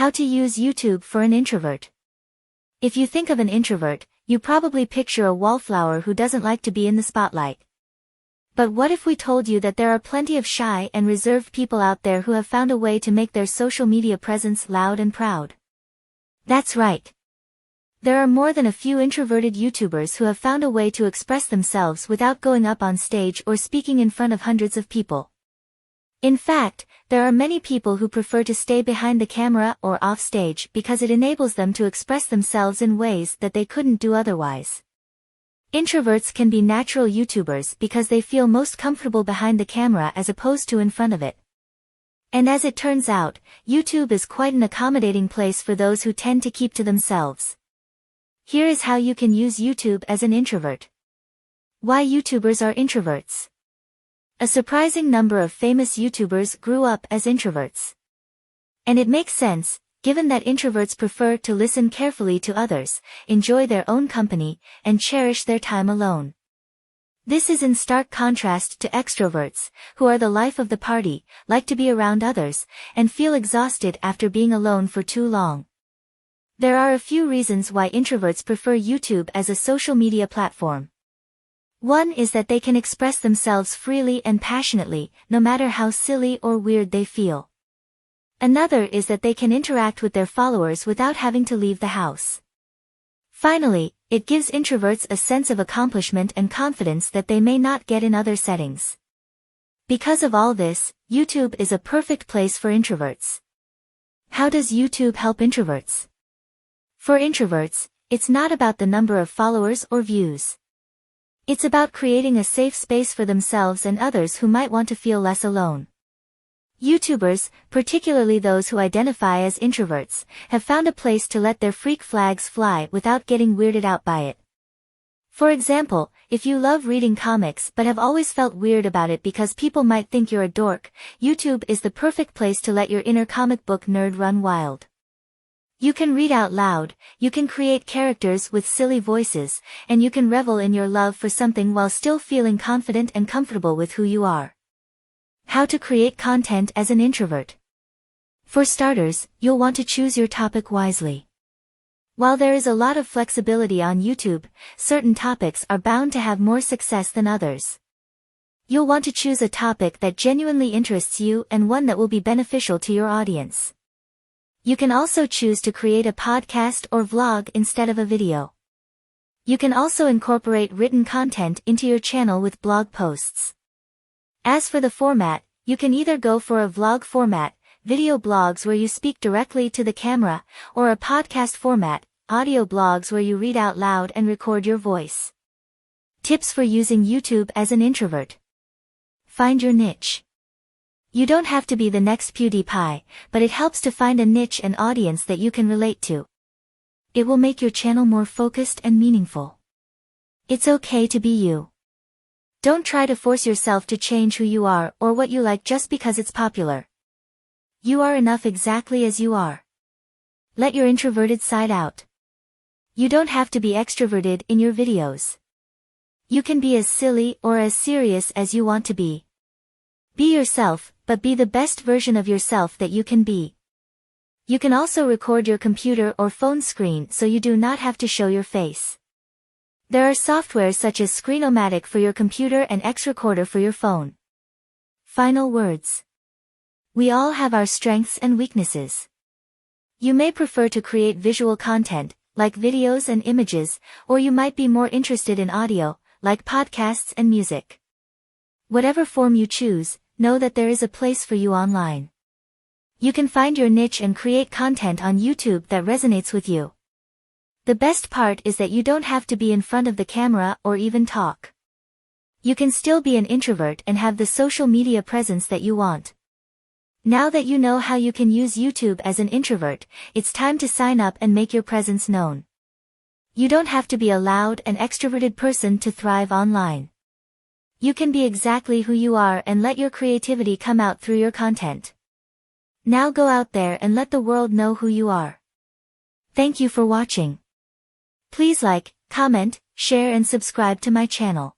How to use YouTube for an introvert. If you think of an introvert, you probably picture a wallflower who doesn't like to be in the spotlight. But what if we told you that there are plenty of shy and reserved people out there who have found a way to make their social media presence loud and proud? That's right. There are more than a few introverted YouTubers who have found a way to express themselves without going up on stage or speaking in front of hundreds of people. In fact, there are many people who prefer to stay behind the camera or off stage because it enables them to express themselves in ways that they couldn't do otherwise. Introverts can be natural YouTubers because they feel most comfortable behind the camera as opposed to in front of it. And as it turns out, YouTube is quite an accommodating place for those who tend to keep to themselves. Here is how you can use YouTube as an introvert. Why YouTubers are introverts. A surprising number of famous YouTubers grew up as introverts. And it makes sense, given that introverts prefer to listen carefully to others, enjoy their own company, and cherish their time alone. This is in stark contrast to extroverts, who are the life of the party, like to be around others, and feel exhausted after being alone for too long. There are a few reasons why introverts prefer YouTube as a social media platform. One is that they can express themselves freely and passionately, no matter how silly or weird they feel. Another is that they can interact with their followers without having to leave the house. Finally, it gives introverts a sense of accomplishment and confidence that they may not get in other settings. Because of all this, YouTube is a perfect place for introverts. How does YouTube help introverts? For introverts, it's not about the number of followers or views. It's about creating a safe space for themselves and others who might want to feel less alone. YouTubers, particularly those who identify as introverts, have found a place to let their freak flags fly without getting weirded out by it. For example, if you love reading comics but have always felt weird about it because people might think you're a dork, YouTube is the perfect place to let your inner comic book nerd run wild. You can read out loud, you can create characters with silly voices, and you can revel in your love for something while still feeling confident and comfortable with who you are. How to create content as an introvert. For starters, you'll want to choose your topic wisely. While there is a lot of flexibility on YouTube, certain topics are bound to have more success than others. You'll want to choose a topic that genuinely interests you and one that will be beneficial to your audience. You can also choose to create a podcast or vlog instead of a video. You can also incorporate written content into your channel with blog posts. As for the format, you can either go for a vlog format, video blogs where you speak directly to the camera, or a podcast format, audio blogs where you read out loud and record your voice. Tips for using YouTube as an introvert. Find your niche. You don't have to be the next PewDiePie, but it helps to find a niche and audience that you can relate to. It will make your channel more focused and meaningful. It's okay to be you. Don't try to force yourself to change who you are or what you like just because it's popular. You are enough exactly as you are. Let your introverted side out. You don't have to be extroverted in your videos. You can be as silly or as serious as you want to be. Be yourself, but be the best version of yourself that you can be. You can also record your computer or phone screen so you do not have to show your face. There are softwares such as Screenomatic for your computer and Xrecorder for your phone. Final words. We all have our strengths and weaknesses. You may prefer to create visual content, like videos and images, or you might be more interested in audio, like podcasts and music. Whatever form you choose, know that there is a place for you online. You can find your niche and create content on YouTube that resonates with you. The best part is that you don't have to be in front of the camera or even talk. You can still be an introvert and have the social media presence that you want. Now that you know how you can use YouTube as an introvert, it's time to sign up and make your presence known. You don't have to be a loud and extroverted person to thrive online. You can be exactly who you are and let your creativity come out through your content. Now go out there and let the world know who you are. Thank you for watching. Please like, comment, share and subscribe to my channel.